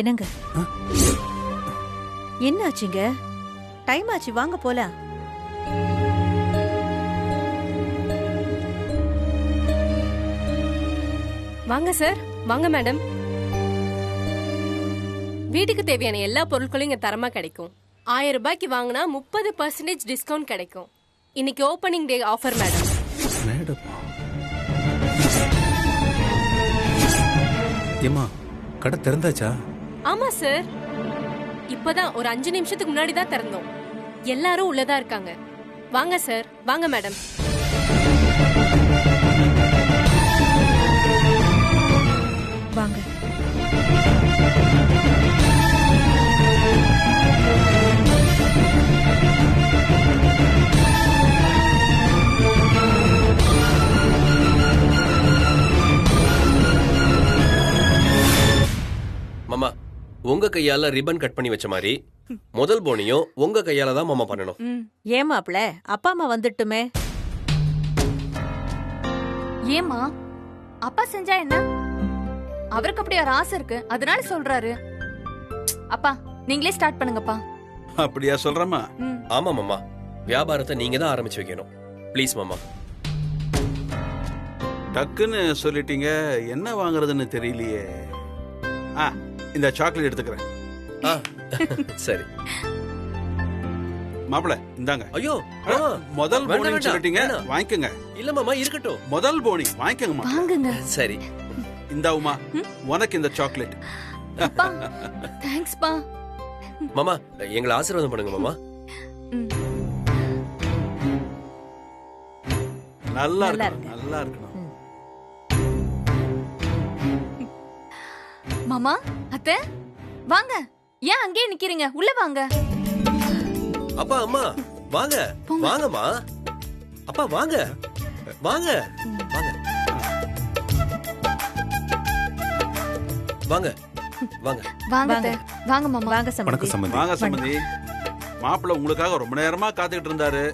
என்னங்க என்ன ஆச்சுங்க? டைம் ஆச்சு, வாங்க போலாம். வாங்க சார், வாங்க மேடம். வீட்டுக்கு தேவையான எல்லா பொருட்களும் இங்க தரமா கிடைக்கும். 1000 ரூபாய்க்கு வாங்கினா 30% டிஸ்கவுண்ட் கிடைக்கும். இன்னைக்கு opening day offer madam. Madam ஏமா கடை திறந்தாச்சா? ஆமா சார், இப்பதான் ஒரு 5 நிமிஷத்துக்கு முன்னாடி தான் திறந்தோம். எல்லாரும் உள்ளதா இருக்காங்க. வாங்க சார், வாங்க மேடம். வாங்க. மாமா, உங்க கையால ரிப்பன் கட் பண்ணி வச்ச மாதிரி முதல் போனியும் உங்க கையால தான் மாமா பண்ணணும். ஏமாப்ல, அப்பா அம்மா வந்துட்டுமே. ஏமா அப்பா செஞ்சா என்ன? அவருக்கு அப்படி ஒரு ஆசை இருக்கு, அதனால சொல்றாரு. அப்பா நீங்களே ஸ்டார்ட் பண்ணுங்கப்பா. அப்படியா சொல்றமா? ஆமா மாமா, வியாபாரத்தை நீங்க தான் ஆரம்பிச்சு வைக்கணும். ப்ளீஸ் மாமா. டக்குன்னு சொல்லிட்டீங்க, என்ன வாங்குறதுன்னு தெரியலையே. இந்த சாக்லேட் எடுத்துக்கிறேன். சரி மாப்பிள இந்தாங்க. ஐயோ, முதல் போனி சொல்லிட்டீங்க, வாங்கிக்கோங்க. இல்ல மாமா, இருக்கட்டும். முதல் போனி வாங்கிக்கோங்க. வாங்குங்க. சரி இந்த உமா, உனக்கு இந்த சாக்லேட். அப்பா தேங்க்ஸ் பா. மாமா, எங்களை ஆசீர்வாதம் பண்ணுங்க மாமா. நல்லா இருக்கு, நல்லா இருக்கணும். மாமா அத்தை வாங்க. ஏன் அங்கேயே நிக்கிறீங்க? உள்ள வாங்க. அப்பா அம்மா வாங்க. வாங்கம்மா. அப்பா வாங்க வாங்க வாங்க வாங்க வாங்க வாங்க அத்தை. வாங்க மாமா. வாங்க சம்பந்தி. வாங்க சம்பந்தி. மாப்பிள்ள உங்களுக்காக ரொம்ப நேரமா காத்துக்கிட்டு இருந்தாரு.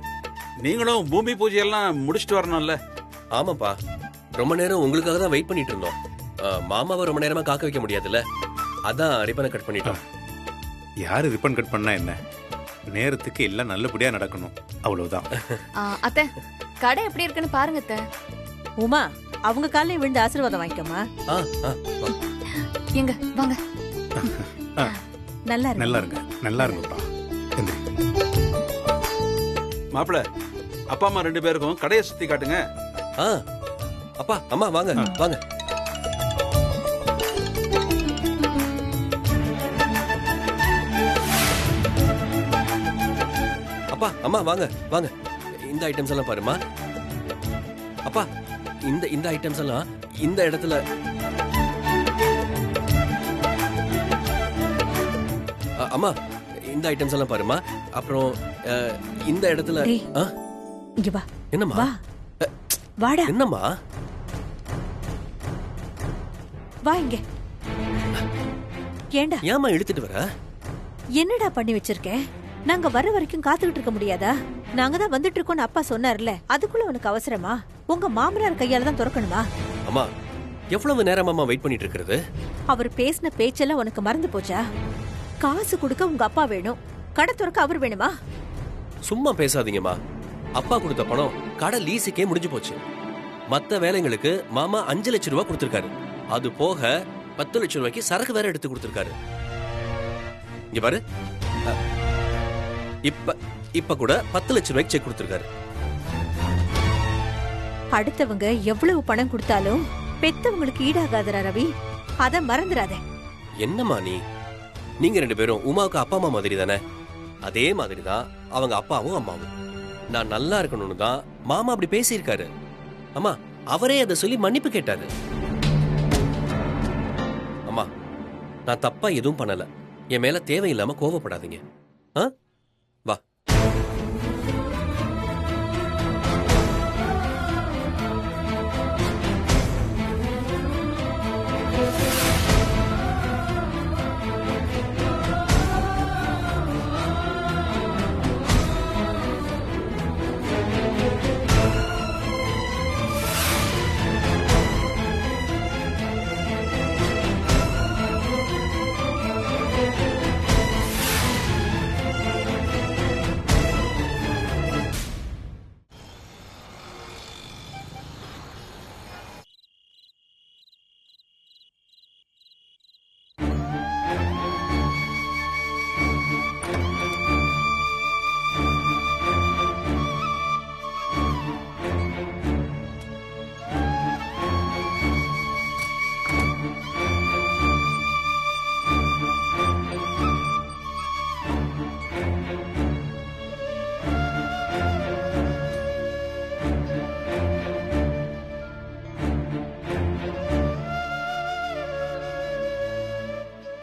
நீங்களும் பூமி பூஜை எல்லாம் முடிச்சிட்டு வரணும்ல? ஆமாப்பா, ரொம்ப நேரம் உங்களுக்காக தான் வெயிட் பண்ணிட்டு இருந்தோம். மாமாவை ரொம்ப நேரமா காக்க வைக்க முடியாதுல்ல, அதான் ரிப்பனை கட் பண்ணிட்டோம். யாரு ரிப்பன் கட் பண்ணா என்ன, நேரத்துக்கு எல்லாம் நல்லபடியா நடக்கணும், அவ்வளவுதான். அத்தை கடை எப்படி இருக்குன்னு பாருங்க அத்தை. உமா, அவங்க காலையில விழுந்து ஆசீர்வாதம் வாங்கிக்கோமா. எங்க வாங்க. நல்லா இருக்கு. நல்லா இருங்க, நல்லா இருங்கப்பா. மாப்பிள்ள, அப்பா அம்மா 2 பேருக்கும் கடையை சுத்தி காட்டுங்க. அப்பா அம்மா வாங்க வாங்க. அப்பா அம்மா வாங்க வாங்க. இந்த ஐட்டம்ஸ் எல்லாம் பாருமா. அப்பா இந்த இந்த ஐட்டம்ஸ் எல்லாம் இந்த இடத்துல. அம்மா இந்த ஐட்டம்ஸ் எல்லாம் பாருமா. அப்புறம் இந்த இடத்துல. இங்க வா. என்னம்மா? வா. வாடா. என்னம்மா? வா இங்க. ஏண்டா ஏமா இழுத்துட்டு வர? என்னடா பண்ணி வச்சிருக்கேன்? நாங்க வர வரைக்கும் காத்துக்கிட்டு இருக்க முடியாதா? நாங்க தான் வந்துட்டு இருக்கோம்னு அப்பா சொன்னார்ல, அதுக்குள்ள உனக்கு அவசரமா? உங்க மாமனார் கையால தான் திறக்கணுமா? அம்மா, எவ்வளவு நேரமா வெயிட் பண்ணிட்டு இருக்கிறது? அவர் பேசின பேச்செல்லாம் உனக்கு மறந்து போச்சா? காசு கொடுக்க உங்க அப்பா வேணும், கடை திறக்க அவர் வேணுமா? சும்மா பேசாதீங்கம்மா. அப்பா கொடுத்த பணம் கடை லீஸுக்கே முடிஞ்சு போச்சு. மத்த வேலைங்களுக்கு மாமா 5 லட்சம் ரூபாய் கொடுத்திருக்காரு. அது போக 10 லட்சம் ரூபாய்க்கு சரக்கு வேற எடுத்து கொடுத்திருக்காரு. இங்க பாரு, இப்ப கூட 10 லட்சம் ரூபாய்க்கு செக் கொடுத்திருக்காரு. அடுத்தவங்க எவ்வளவு பணம் கொடுத்தாலும் பெத்தவங்களுக்கு ஈடாகாதரா ரவி, அத மறந்துடாத. என்னம்மா நீங்க 2 பேரும் உமாவுக்கு அப்பா அம்மா மாதிரி தானே? அதே மாதிரி தான் அவங்க அப்பாவும் அம்மாவும். நான் நல்லா இருக்கணும்னு தான் மாமா அப்படி பேசியிருக்காரு. அம்மா, அவரே அதை சொல்லி மன்னிப்பு கேட்டாரு. அம்மா, நான் தப்பா எதுவும் பண்ணல. என் மேல தேவையில்லாம கோவப்படாதீங்க. வா.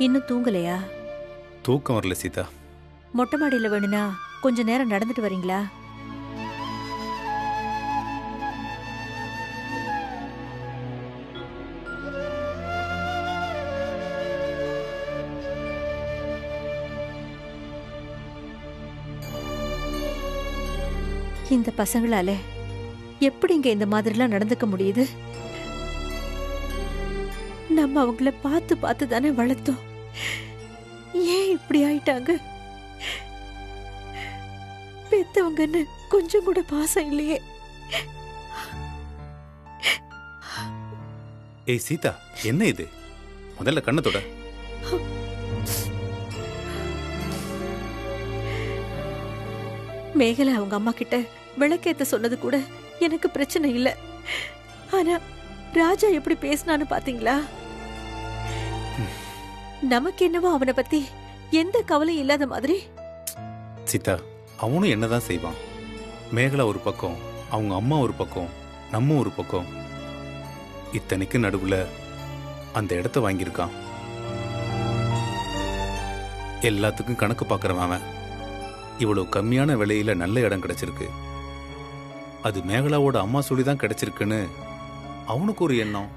இன்னும் தூங்கலையா? தூக்கம் வரல சீதா. மொட்டை மாடியில வேணும்னா கொஞ்ச நேரம் நடந்துட்டு வரீங்களா? இந்த பசங்களால எப்படிங்க இந்த மாதிரிலாம் நடந்துக்க முடியுது? நம்ம அவங்கள பார்த்து பார்த்து தானே வளர்த்தோம். ஏன் இப்படி ஆயிட்டாங்க? பெத்தவங்கன்னு கொஞ்சம் கூட பாசம் இல்லையே. ஏய் சீதா, என்ன இது? முதல்ல கண்ணத்தோட. மேகலை அவங்க அம்மா கிட்ட விளக்கேத்த சொன்னது கூட எனக்கு பிரச்சனை இல்ல. ஆனா ராஜா எப்படி பேசினான்னு பாத்தீங்களா? நமக்கு என்னவோ அவனை பத்தி எந்த கவலையும் இல்லாத மாதிரி. சீதா, அவனும் என்னதான் செய்வான். மேகலா ஒரு பக்கம், அவங்க அம்மா ஒரு பக்கம், நம்ம ஒரு பக்கம். இத்தனைக்கு நடுவுல அந்த இடத்த வாங்கியிருக்கான். எல்லாத்துக்கும் கணக்கு பார்க்கறவன் அவன். இவ்வளவு கம்மியான விலையில நல்ல இடம் கிடைச்சிருக்கு. அது மேகலாவோட அம்மா சொல்லிதான் கிடைச்சிருக்குன்னு அவனுக்கு ஒரு எண்ணம்.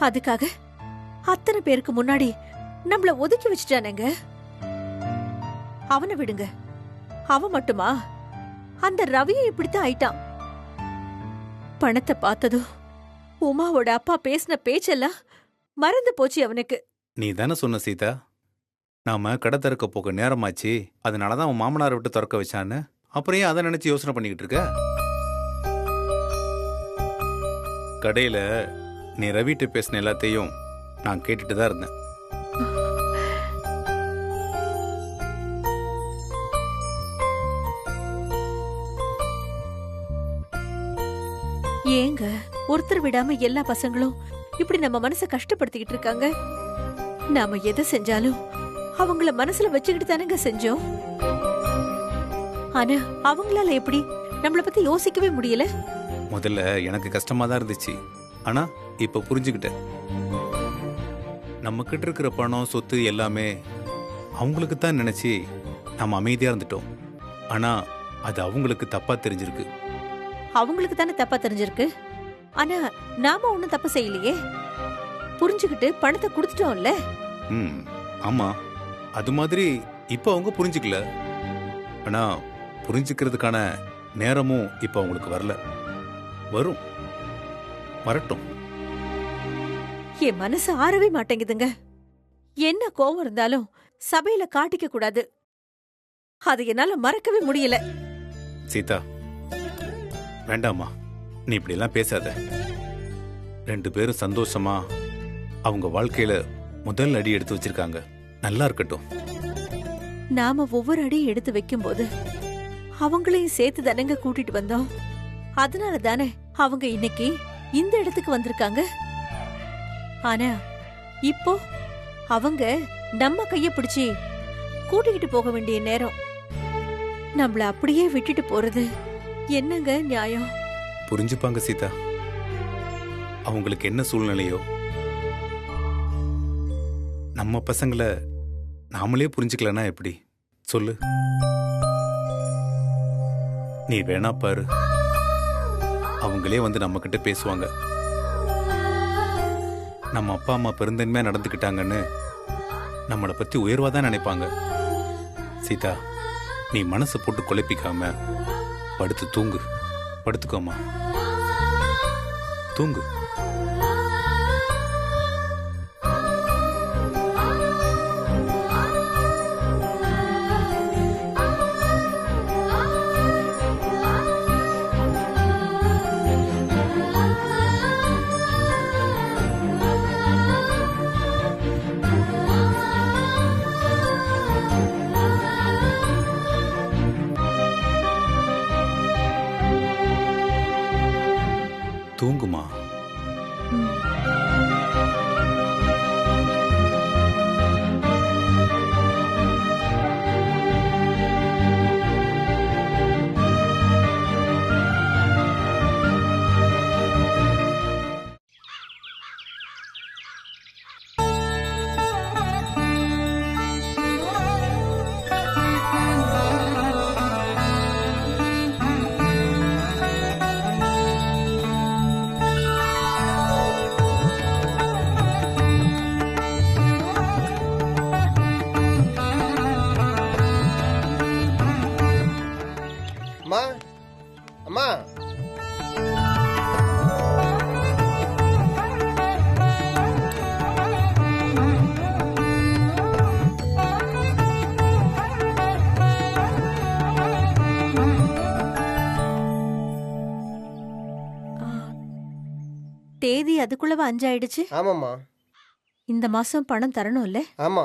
அதுக்காக அத்தனை பேருக்கு முன்னாடி நம்மள ஒதுக்கி வச்சுட்டானுங்க. அவனை விடுங்க, அவன் மட்டுமா? அந்த ரவியும் இப்படித்தான் ஆயிட்டான். பணத்தை பார்த்ததும் உமாவோட அப்பா பேசின பேச்செல்லாம் மறந்து போச்சு அவனுக்கு. நீ தானே சொன்ன சீதா, நாம கடை திறக்க போக நேரமாச்சு, அதனாலதான் அவன் மாமனாரை விட்டு திறக்க வச்சான்னு. அப்புறம் ஏன் அதை நினைச்சு யோசனை பண்ணிக்கிட்டு இருக்க? கடையில நீ ரவிட்ட பேசின எல்லாத்தையும் நான் கேட்டுட்டு தான் இருந்தேன். ஏங்க ஒருத்தர் விடாம எல்லா பசங்களும் இப்படி நம்ம மனசை கஷ்டப்படுத்திக்கிட்டு இருக்காங்க? நாம எதை செஞ்சாலும் அவங்கள மனசுல வச்சுக்கிட்டு தானங்க செஞ்சோம். ஆனா அவங்களால எப்படி நம்மள பத்தி யோசிக்கவே முடியல? முதல்ல எனக்கு கஷ்டமா தான் இருந்துச்சு. ஆனா இப்ப புரிஞ்சுக்கிட்டேன். நம்ம கிட்ட இருக்கிற பணம் சொத்து எல்லாமே அவங்களுக்கு தான் நினைச்சு நம்ம அமைதியா இருந்துட்டோம். ஆனா அது அவங்களுக்கு தப்பா தெரிஞ்சிருக்கு. அவங்களுக்கு தானே தப்பா தெரிஞ்சிருக்கு. ஆனா நாம ஒண்ணும் தப்பு செய்யலையே. புரிஞ்சுக்கிட்டு பணத்தை கொடுத்துட்டோம்ல. ஆமா, அது மாதிரி இப்ப அவங்க புரிஞ்சுக்கல. ஆனா புரிஞ்சுக்கிறதுக்கான நேரமும் இப்ப அவங்களுக்கு வரல. வரும், வரட்டும். என் மனசு ஆறவே மாட்டேங்குதுங்க. என்ன கோவம் இருந்தாலும் சபையில காட்டிக்க கூடாது. அது என்னால மறக்கவே முடியல. சீதா, வேண்டாமா, நீ இப்படி எல்லாம் பேசாத. 2 பேரும் சந்தோஷமா அவங்க வாழ்க்கையில முதல் அடி எடுத்து வச்சிருக்காங்க. நல்லா இருக்கட்டும். நாம ஒவ்வொரு அடியும் எடுத்து வைக்கும் போது அவங்களையும் சேர்த்து தானங்க கூட்டிட்டு வந்தோம். அதனால தானே அவங்க இன்னைக்கு இந்த இடத்துக்கு வந்திருக்காங்க. ஆனா இப்போ அவங்க நம்ம கைய பிடிச்சி கூட்டிக்கிட்டு போக வேண்டிய நேரம். நம்மள அப்படியே விட்டுட்டு போறது என்னங்க நியாயம்? புரிஞ்சுப்பாங்க சீதா. அவங்களுக்கு என்ன சூழ்நிலையோ நம்ம பசங்களை நாமளே புரிஞ்சுக்கலன்னா எப்படி சொல்லு? நீ வேணா பாரு, அவங்களே வந்து நம்ம கிட்ட பேசுவாங்க. நம்ம அப்பா அம்மா பெருந்தன்மையா நடந்துக்கிட்டாங்கன்னு நம்மளை பத்தி உயர்வா தான் நினைப்பாங்க. சீதா, நீ மனசை போட்டு குழப்பிக்காம படுத்து தூங்கு. படுத்துக்கோமா, தூங்கு. தூங்குமா. தேதி அதுக்குள்ளவா 5 ஆயிடுச்சு. ஆமாம்மா. இந்த மாசம் பணம் தரணும்ல? ஆமா.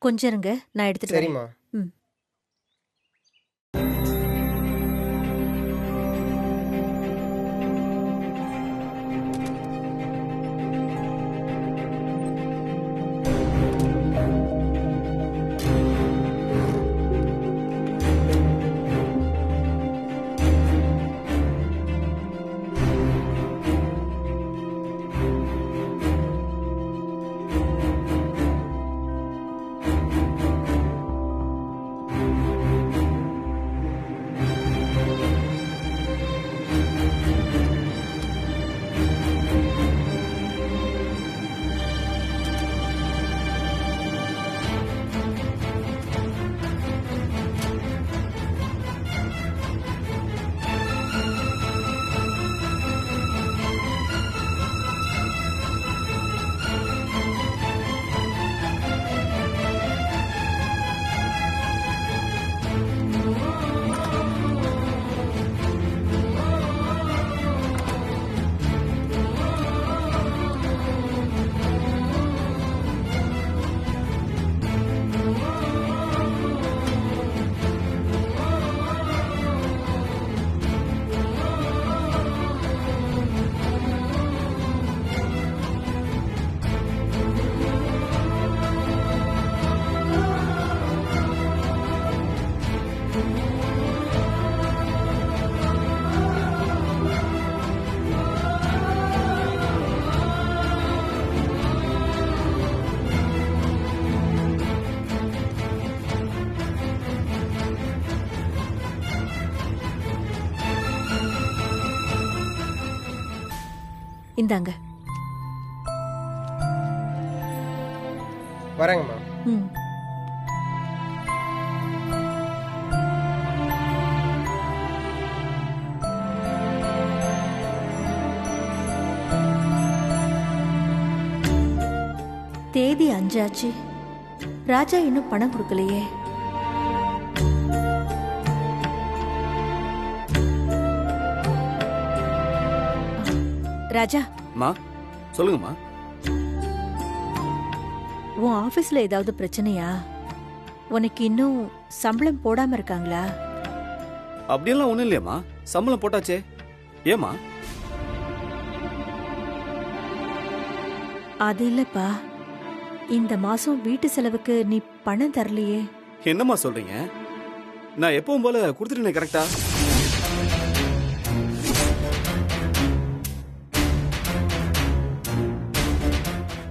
கொஞ்சம் இருங்க, நான் எடுத்துட்டு வரேன். சரிம்மா. ம். இந்தாங்க. வரேங்கம்மா. ம். தேதி 5 ஆச்சு. ராஜா இன்னும் பணம் கொடுக்கலையே. ராஜா, மா சொல்லுங்கம்மா. உன் ஆபீஸ்ல ஏதாவது பிரச்சனையா? உனக்கு இன்னும் சம்பளம் போடாம இருக்காங்களா? அப்படியெல்லாம் ஒண்ணும் இல்லையம்மா, சம்பளம் போட்டாச்சே. ஏமா? அது இல்லப்பா, இந்த மாசம் வீட்டு செலவுக்கு நீ பணம் தரலையே. என்னம்மா சொல்றீங்க? நான் எப்பவும் போல கொடுத்துட்டேனே கரெக்டா?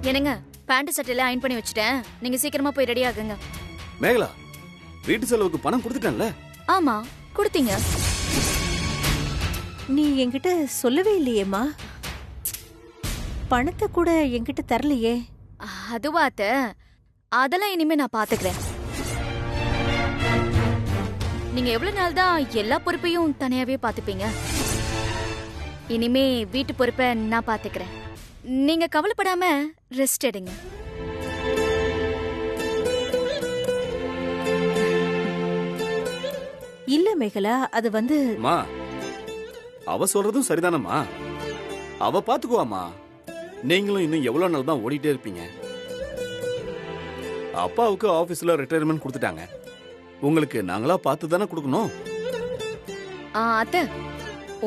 என்னங்க, பேண்ட் சட்டையில அயன் பண்ணி வச்சுட்டேன். நீங்க சீக்கிரமா போய் ரெடி ஆகுங்க. மேகலா, வீட்டு செலவுக்கு பணம் கொடுத்துட்டேன்ல? ஆமா, கொடுத்தீங்க. நீ என்கிட்ட சொல்லவே இல்லையேம்மா. பணத்தை கூட என்கிட்ட தரலையே. அதுவா அத்தை, அதெல்லாம் இனிமே நான் பாத்துக்கிறேன். நீங்க எவ்வளவு நாள் தான் எல்லா பொறுப்பையும் தனியாவே பாத்துப்பீங்க? இனிமே வீட்டு பொறுப்பை நான் பாத்துக்கிறேன். நீங்க கவலைப்படாம ரெஸ்ட் எடுங்க. இல்ல மேகலா, அது வந்து மா, அவ சொல்றதும் சரிதானம்மா. அவ பாத்துக்குவாமா. நீங்களும் இன்னும் எவ்வளவு நாள் தான் ஓடிட்டே இருப்பீங்க? அப்பாவுக்கு ஆபீஸ்ல ரிட்டையர்மெண்ட் கொடுத்துட்டாங்க. உங்களுக்கு நாங்களா பார்த்து தானே கொடுக்கணும். அத்தை,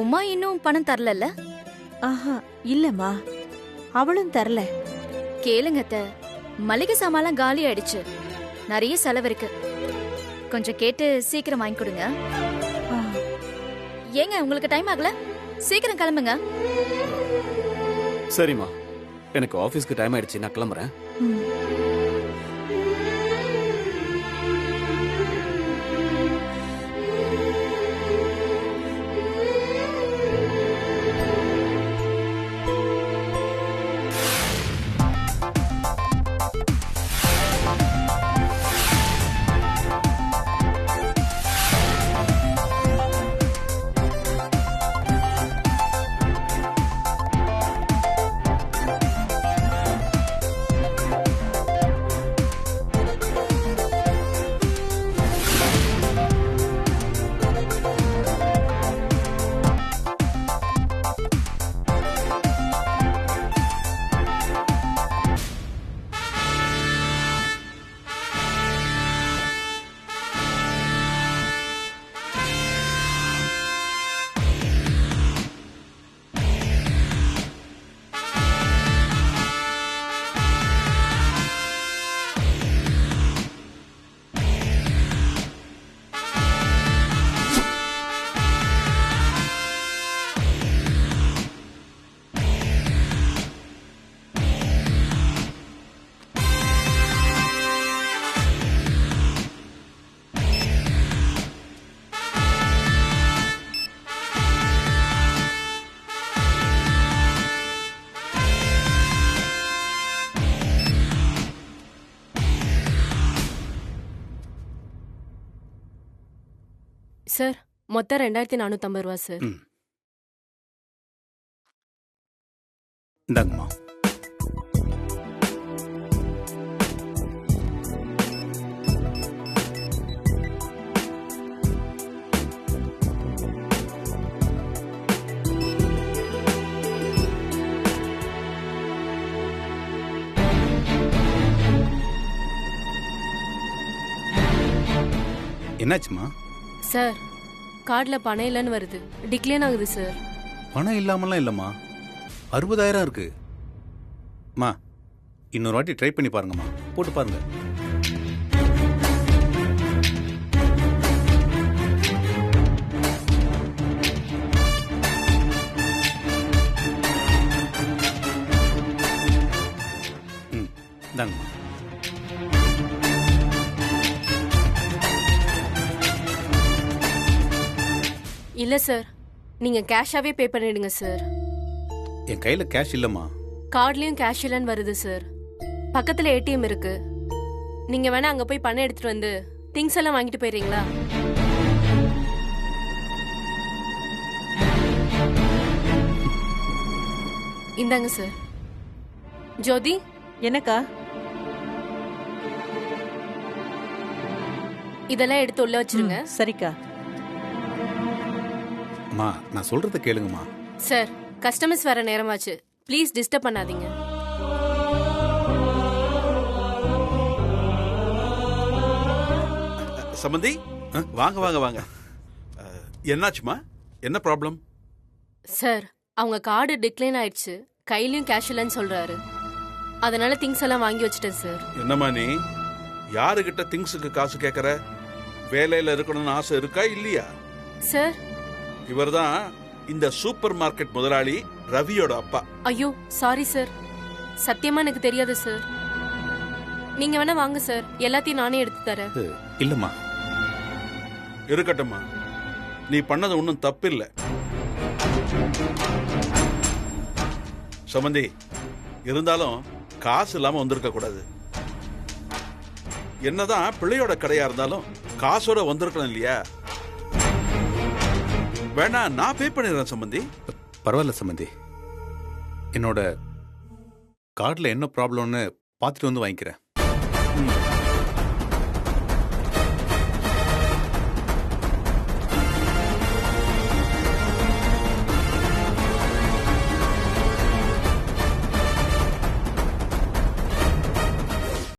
உமா இன்னும் பணம் தரல? ஆஹா இல்லம்மா, அவளும் தரல. கேளுங்க அத்தை, மளிகை சாமான்லாம் காலி ஆயிடுச்சு. நிறைய செலவு இருக்கு. கொஞ்சம் கேட்டு சீக்கிரம் வாங்கி கொடுங்க. ஆ, ஏங்க, உங்களுக்கு டைம் ஆகல? சீக்கிரம் கிளம்புங்க. சரிம்மா, எனக்கு ஆபீஸ்க்கு டைம் ஆயிடுச்சு, நான் கிளம்புறேன். ம். சார் மொத்தம் 2450 ரூபா சார். ம். இந்தாங்கம்மா. என்னாச்சுமா? சார் கார்டுல பணம் இல்லைன்னு வருது, டிக்ளைன் ஆகுது சார். பணம் இல்லாமலாம் இல்லம்மா, 60,000 இருக்கு. அம்மா இன்னொரு வாட்டி ட்ரை பண்ணி பாருங்கம்மா, போட்டு பாருங்க. ம் இந்தாங்கம்மா. இல்ல சார், நீங்க கேஷாவே பே பண்ணிடுங்க சார். என் கையில கேஷ் இல்லம்மா. கார்ட்லயும் கேஷ் இல்லைன்னு வருது சார். பக்கத்துல ஏடிஎம் இருக்கு, நீங்க வேணா அங்க போய் பணம் எடுத்துட்டு வந்து திங்ஸ் எல்லாம் வாங்கிட்டு போயிடுறீங்களா? இந்தாங்க சார். ஜோதி, என்னக்கா? இதெல்லாம் எடுத்து உள்ள வச்சிருங்க. சரிக்கா. அம்மா நான் சொல்றத கேளுங்கம்மா. சார் கஸ்டமர்ஸ் வர நேரமாச்சு, ப்ளீஸ் டிஸ்டர்ப் பண்ணாதீங்க. சம்பந்தி, வாங்க வாங்க வாங்க. என்னாச்சுமா? என்ன ப்ராப்ளம்? சார் அவங்க கார்டு டிக்ளைன் ஆயிடுச்சு, கையிலயும் கேஷ் இல்லைன்னு சொல்றாரு. அதனால திங்ஸ் எல்லாம் வாங்கி வச்சிட்டேன் சார். என்னம்மா நீ யாருகிட்ட திங்ஸுக்கு காசு கேட்கற? வேலையில இருக்கணும்னு ஆசை இருக்கா இல்லையா? சார் இவர்தான் இந்த சூப்பர் மார்க்கெட் முதலாளி ரவியோட அப்பா. ஐயோ சாரி சார், சத்தியமா எனக்கு தெரியாது சார். நீங்க வேணா வாங்க சார், எல்லாத்தையும் நானே எடுத்து தரேன். இல்லம்மா. இருக்கட்டும்மா, நீ பண்ணது ஒன்றும் தப்பு இல்ல. சம்பந்தி, இருந்தாலும் காசு இல்லாம வந்திருக்க கூடாது. என்னதான் பிள்ளையோட கடையா இருந்தாலும் காசோட வந்திருக்கணும் இல்லையா? வேணா நான் பே பண்ணிடுறேன் சம்பந்தி. பரவாயில்ல சம்பந்தி, என்னோட கார்டில் என்ன ப்ராப்ளம்னு பார்த்துட்டு வந்து வாங்கிக்கிறேன். ம்.